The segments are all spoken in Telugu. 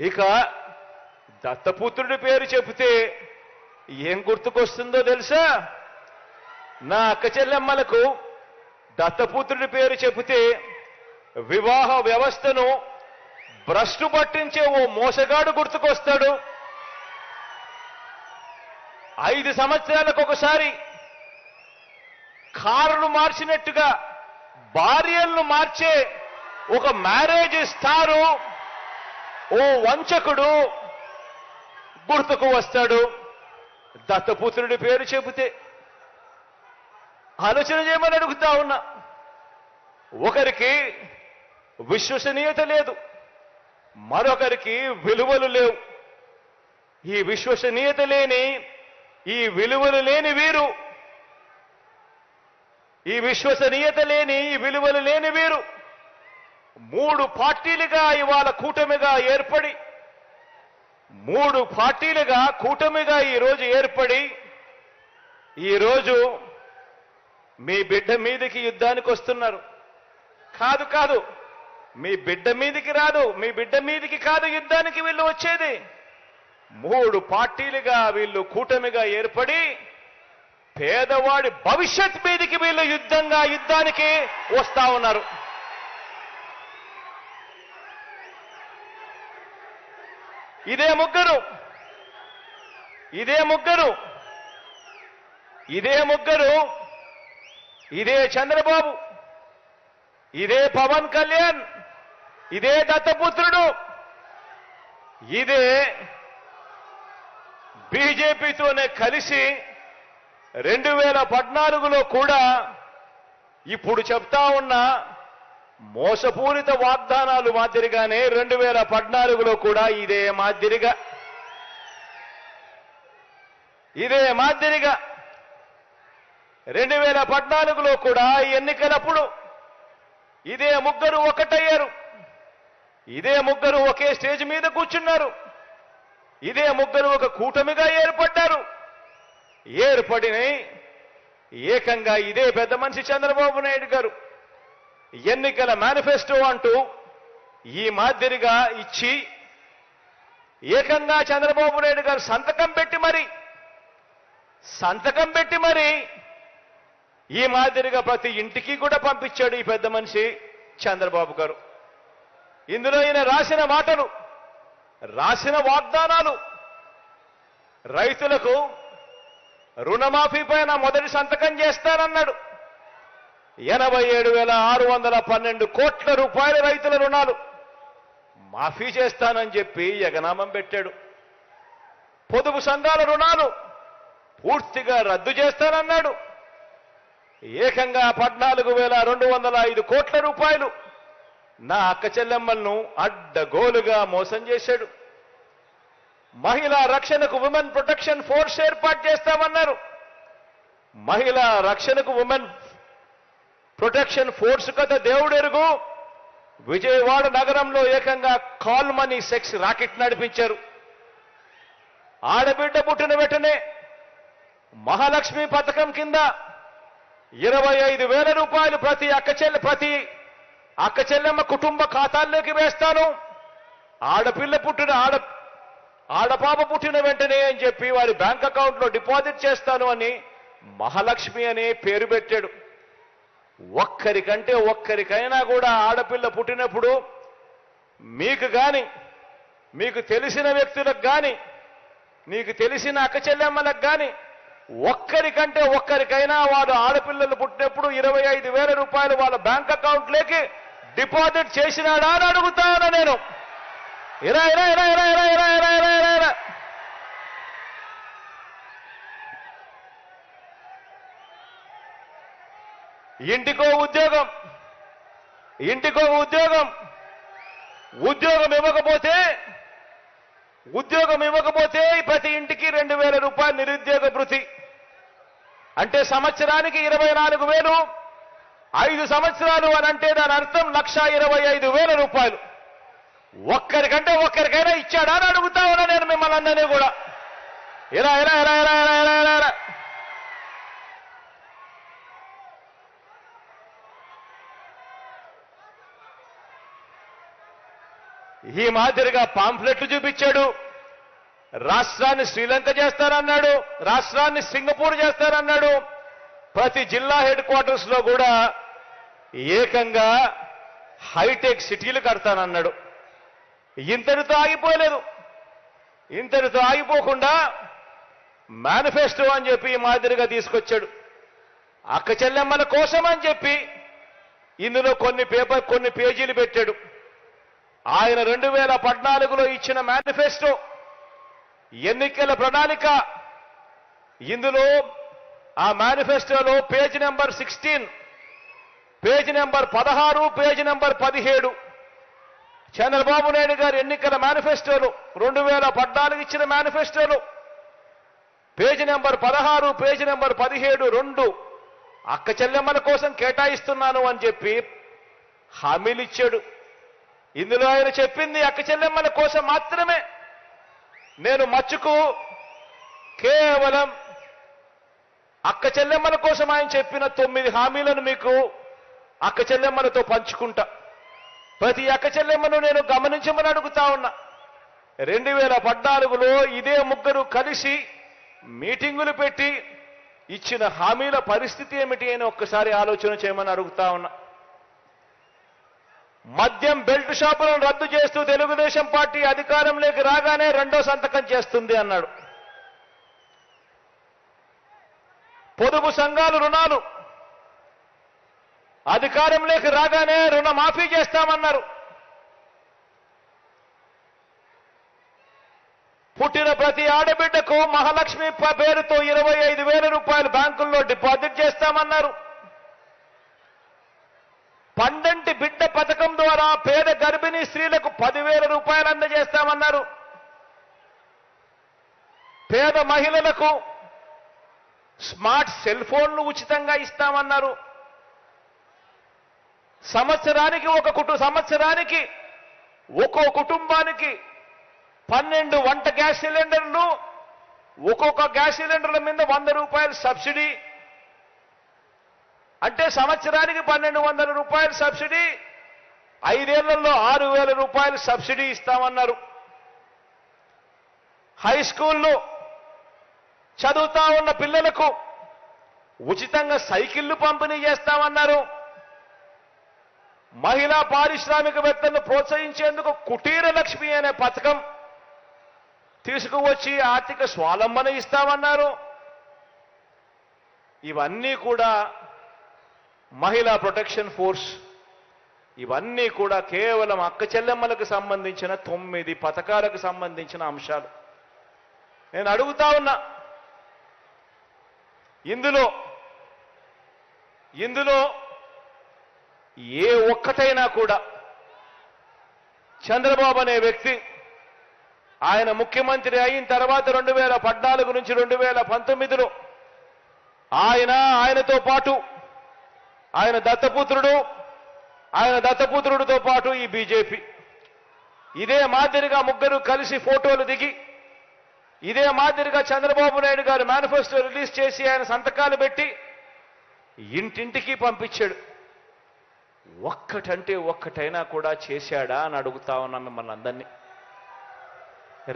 ఇక దత్తపుత్రుడి పేరు చెబితే ఏం గుర్తుకొస్తుందో తెలుసా? నా అక్క చెల్లెమ్మలకు దత్తపుత్రుడి పేరు చెబితే వివాహ వ్యవస్థను భ్రష్టు పట్టించే ఓ మోసగాడు గుర్తుకొస్తాడు. 5 సంవత్సరాలకు ఒకసారి కారును మార్చినట్టుగా భార్యలను మార్చే ఒక మ్యారేజ్ స్టారు ఓ వంచకుడు గుర్తుకు వస్తాడు దత్తపుత్రుడి పేరు చెబితే. ఆలోచన చేయమని అడుగుతా ఉన్నా. ఒకరికి విశ్వసనీయత లేదు, మరొకరికి విలువలు లేవు. ఈ విశ్వసనీయత లేని, ఈ విలువలు లేని వీరు, ఈ విశ్వసనీయత లేని, ఈ విలువలు లేని వీరు 3 పార్టీలుగా ఇవాళ కూటమిగా ఏర్పడి, 3 పార్టీలుగా కూటమిగా ఈరోజు ఏర్పడి, ఈరోజు మీ బిడ్డ మీదకి యుద్ధానికి వస్తున్నారు. కాదు కాదు, మీ బిడ్డ మీదికి రాదు, మీ బిడ్డ మీదికి కాదు యుద్ధానికి వీళ్ళు వచ్చేది. 3 పార్టీలుగా వీళ్ళు కూటమిగా ఏర్పడి పేదవాడి భవిష్యత్ మీదికి వీళ్ళు యుద్ధానికి వస్తా ఉన్నారు. ఇదే ముగ్గురు ఇదే చంద్రబాబు, ఇదే పవన్ కళ్యాణ్, ఇదే దత్తపుత్రుడు, ఇదే బీజేపీతోనే కలిసి 2014లో కూడా ఇప్పుడు చెప్తా ఉన్న మోసపూరిత వాగ్దానాలు మాదిరిగానే 2014లో కూడా ఇదే మాదిరిగా 2014లో కూడా ఎన్నికలప్పుడు ఇదే ముగ్గురు ఒకటయ్యారు, ఇదే ముగ్గురు ఒకే స్టేజ్ మీద కూర్చున్నారు, ఇదే ముగ్గురు ఒక కూటమిగా ఏర్పడ్డారు. ఏర్పడిన ఏకంగా ఇదే పెద్ద మనిషి చంద్రబాబు నాయుడు గారు ఎన్నికల మేనిఫెస్టో అంటూ ఈ మాదిరిగా ఇచ్చి ఏకంగా చంద్రబాబు నాయుడు గారు సంతకం పెట్టి మరి ఈ మాదిరిగా ప్రతి ఇంటికి కూడా పంపించాడు ఈ పెద్ద మనిషి చంద్రబాబు గారు. ఇందులో ఈయన రాసిన మాటలు, రాసిన వాగ్దానాలు, రైతులకు రుణమాఫీ పైన మొదటి సంతకం చేస్తానన్నాడు. 87,612 కోట్ల రూపాయల రైతుల రుణాలు మాఫీ చేస్తానని చెప్పి ఎగనామం పెట్టాడు. పొదుపు సంఘాల రుణాలు పూర్తిగా రద్దు చేస్తానన్నాడు. ఏకంగా 14,205 కోట్ల రూపాయలు నా అక్క చెల్లెమ్మలను అడ్డగోలుగా మోసం చేశాడు. మహిళా రక్షణకు ఉమెన్ ప్రొటెక్షన్ ఫోర్స్ ఏర్పాటు చేస్తామన్నారు. మహిళా రక్షణకు ఉమెన్ ప్రొటెక్షన్ ఫోర్స్ కథ దేవుడెరుగు. విజయవాడ నగరంలో ఏకంగా కాల్ మనీ సెక్స్ రాకెట్ నడిపించారు. ఆడబిడ్డ పుట్టిన వెంటనే మహాలక్ష్మి పథకం కింద 25,000 రూపాయలు ప్రతి అక్క చెల్లెమ్మ కుటుంబ ఖాతాల్లోకి వేస్తాను. ఆడపాప పుట్టిన వెంటనే అని చెప్పి వారి బ్యాంక్ అకౌంట్లో డిపాజిట్ చేస్తాను అని మహాలక్ష్మి అనే పేరు పెట్టాడు. ఒక్కరికైనా కూడా ఆడపిల్ల పుట్టినప్పుడు మీకు తెలిసిన వ్యక్తులకు కానీ, మీకు తెలిసిన అక్క చెల్లెమ్మలకు కానీ ఒక్కరికైనా వాడు ఆడపిల్లలు పుట్టినప్పుడు 25,000 రూపాయలు వాళ్ళ బ్యాంక్ అకౌంట్లోకి డిపాజిట్ చేసినాడా అని అడుగుతా ఉన్నా నేను. ఇలా ఇంటికో ఉద్యోగం ఇవ్వకపోతే ప్రతి ఇంటికి 2,000 రూపాయలు నిరుద్యోగ భృతి అంటే సంవత్సరానికి 24,000. 5 సంవత్సరాలు అని అంటే దాని అర్థం 1,25,000 రూపాయలు. ఒక్కరికైనా ఇచ్చాడా అని అడుగుతా ఉన్నా నేను మిమ్మల్ని అందరినీ కూడా. ఇలా ఈ మాదిరిగా పాంఫ్లెట్లు చూపించాడు. రాష్ట్రాన్ని శ్రీలంక చేస్తారన్నాడు, రాష్ట్రాన్ని సింగపూర్ చేస్తారన్నాడు. ప్రతి జిల్లా హెడ్ క్వార్టర్స్ లో కూడా ఏకంగా హైటెక్ సిటీలు కడతానన్నాడు. ఇంతటితో ఆగిపోలేదు. ఇంతటితో ఆగిపోకుండా మేనిఫెస్టో అని చెప్పి ఈ మాదిరిగా తీసుకొచ్చాడు. అక్క చెల్లెమ్మల కోసం అని చెప్పి ఇందులో కొన్ని పేజీలు పెట్టాడు. ఆయన 2014లో ఇచ్చిన మేనిఫెస్టో ఎన్నికల ప్రణాళిక. ఇందులో ఆ మేనిఫెస్టోలో page number 16, page number 16, page number 17 Chandrababu Naidu గారు ఎన్నికల మేనిఫెస్టోలో 2014 ఇచ్చిన మేనిఫెస్టోలో పేజీ నెంబర్ 16, పేజీ నెంబర్ 17 రెండు అక్క చెల్లెమ్మల కోసం కేటాయిస్తున్నాను అని చెప్పి హామీలు ఇచ్చాడు. ఇందులో ఆయన చెప్పింది అక్క చెల్లెమ్మల కోసం మాత్రమే. నేను మచ్చుకు కేవలం అక్క చెల్లెమ్మల కోసం ఆయన చెప్పిన 9 హామీలను మీకు అక్క చెల్లెమ్మలతో పంచుకుంటా. ప్రతి అక్క చెల్లెమ్మను నేను గమనించమని అడుగుతా ఉన్నా. 2014లో ఇదే ముగ్గురు కలిసి మీటింగులు పెట్టి ఇచ్చిన హామీల పరిస్థితి ఏమిటి అని ఒక్కసారి ఆలోచన చేయమని అడుగుతా ఉన్నా. మద్యం బెల్ట్ షాపులను రద్దు చేస్తూ తెలుగుదేశం పార్టీ అధికారంలోకి రాగానే రెండో సంతకం చేస్తుంది అన్నాడు. పొదుపు సంఘాలు రుణాలు అధికారంలోకి రాగానే రుణమాఫీ చేస్తామన్నారు. పుట్టిన ప్రతి ఆడబిడ్డకు మహాలక్ష్మి పేరుతో 25,000 రూపాయలు బ్యాంకుల్లో డిపాజిట్ చేస్తామన్నారు. పండంటి బిడ్డ పథకం ద్వారా పేద గర్భిణీ స్త్రీలకు 10,000 రూపాయలు అందజేస్తామన్నారు. పేద మహిళలకు స్మార్ట్ సెల్ ఫోన్లు ఉచితంగా ఇస్తామన్నారు. సంవత్సరానికి ఒక్కో కుటుంబానికి 12 వంట గ్యాస్ సిలిండర్లు, ఒక్కొక్క గ్యాస్ సిలిండర్ల మీద 100 రూపాయలు సబ్సిడీ. అంటే సంవత్సరానికి 1,200 రూపాయలు సబ్సిడీ, 5 ఏళ్లలో 6,000 రూపాయలు సబ్సిడీ ఇస్తామన్నారు. హై స్కూల్లో చదువుతా ఉన్న పిల్లలకు ఉచితంగా సైకిళ్లు పంపిణీ చేస్తామన్నారు. మహిళా పారిశ్రామికవేత్తలను ప్రోత్సహించేందుకు కుటీర లక్ష్మి అనే పథకం తీసుకువచ్చి ఆర్థిక స్వావలంబన ఇస్తామన్నారు. ఇవన్నీ కూడా మహిళా ప్రొటెక్షన్ ఫోర్స్, ఇవన్నీ కూడా కేవలం అక్క చెల్లెమ్మలకు సంబంధించిన 9 పథకాలకు సంబంధించిన అంశాలు. నేను అడుగుతా ఉన్నా, ఇందులో ఏ ఒక్కటైనా కూడా చంద్రబాబు అనే వ్యక్తి ఆయన ముఖ్యమంత్రి అయిన తర్వాత 2014 నుంచి 2019లో ఆయనతో పాటు ఆయన దత్తపుత్రుడితో పాటు ఈ బీజేపీ ఇదే మాదిరిగా ముగ్గురు కలిసి ఫోటోలు దిగి ఇదే మాదిరిగా చంద్రబాబు నాయుడు గారు మేనిఫెస్టో రిలీజ్ చేసి ఆయన సంతకాలు పెట్టి ఇంటింటికి పంపించాడు. ఒక్కటంటే ఒక్కటైనా కూడా చేశాడా అని అడుగుతా ఉన్నా మిమ్మల్ని అందరినీ.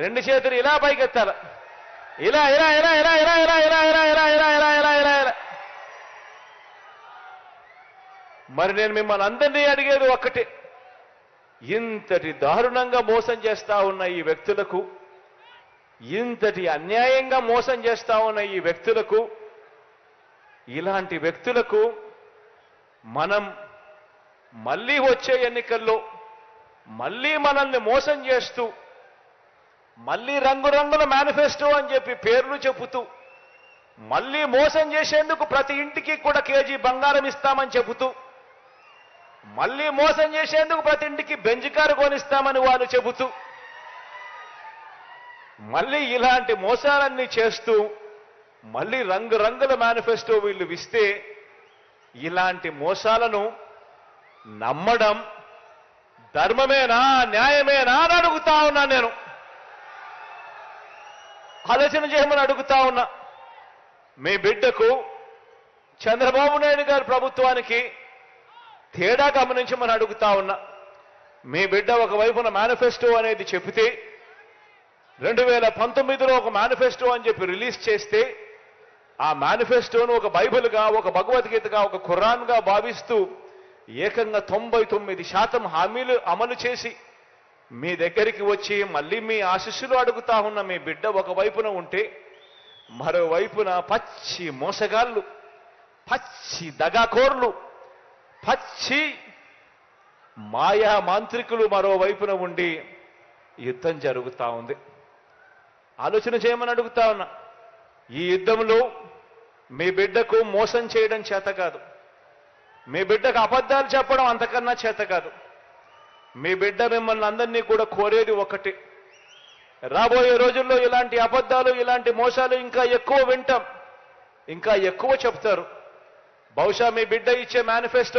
2 చేతులు ఇలా పైకెత్తాల, ఇలా ఇలా ఇలా ఇలా ఇలా ఇలా ఇలా ఇలా ఇలా ఇలా ఇలా ఇలా ఇలా ఇలా. మరి నేను మిమ్మల్ని అందరినీ అడిగేది ఒక్కటే, ఇంతటి దారుణంగా మోసం చేస్తా ఉన్న ఈ వ్యక్తులకు, ఇంతటి అన్యాయంగా మోసం చేస్తా ఉన్న ఈ వ్యక్తులకు, ఇలాంటి వ్యక్తులకు మనం మళ్ళీ వచ్చే ఎన్నికల్లో మళ్ళీ మనల్ని మోసం చేస్తూ, మళ్ళీ రంగురంగుల మేనిఫెస్టో అని చెప్పి పేర్లు చెబుతూ, మళ్ళీ మోసం చేసేందుకు ప్రతి ఇంటికి కూడా కేజీ బంగారం ఇస్తామని చెబుతూ, మళ్ళీ మోసం చేసేందుకు ప్రతి ఇంటికి బెంజ్ కారు కొనిస్తామని వాళ్ళు చెబుతూ, మళ్ళీ ఇలాంటి మోసాలన్నీ చేస్తూ, మళ్ళీ రంగురంగుల మేనిఫెస్టో వీళ్ళు ఇస్తే, ఇలాంటి మోసాలను నమ్మడం ధర్మమేనా, న్యాయమేనా అని అడుగుతా ఉన్నా. నేను ఆలోచన చేయమని అడుగుతా ఉన్నా. మీ బిడ్డకు చంద్రబాబు నాయుడు గారి ప్రభుత్వానికి తేడా గమనించమని అడుగుతా ఉన్నా. మీ బిడ్డ ఒకవైపున మేనిఫెస్టో అనేది చెబితే 2019లో ఒక మేనిఫెస్టో అని చెప్పి రిలీజ్ చేస్తే ఆ మేనిఫెస్టోను ఒక బైబిల్గా, ఒక భగవద్గీతగా, ఒక ఖురాన్గా భావిస్తూ ఏకంగా 99% హామీలు అమలు చేసి మీ దగ్గరికి వచ్చి మళ్ళీ మీ ఆశీస్సులు అడుగుతా ఉన్న మీ బిడ్డ ఒకవైపున ఉంటే, మరోవైపున పచ్చి మోసగాళ్ళు, పచ్చి దగాకోర్లు, పచ్చి మాయా మాంత్రికులు మరోవైపున ఉండి యుద్ధం జరుగుతూ ఉంది. ఆలోచన చేయమని అడుగుతా ఉన్నా. ఈ యుద్ధంలో మీ బిడ్డకు మోసం చేయడం చేత కాదు, మీ బిడ్డకు అబద్ధాలు చెప్పడం అంతకన్నా చేత కాదు. మీ బిడ్డ మిమ్మల్ని అందరినీ కూడా కోరేది ఒకటి, రాబోయే రోజుల్లో ఇలాంటి అబద్ధాలు, ఇలాంటి మోసాలు ఇంకా ఎక్కువ వింటాం, ఇంకా ఎక్కువ చెప్తారు. బహుశా మీ బిడ్డ ఇచ్చే మేనిఫెస్టో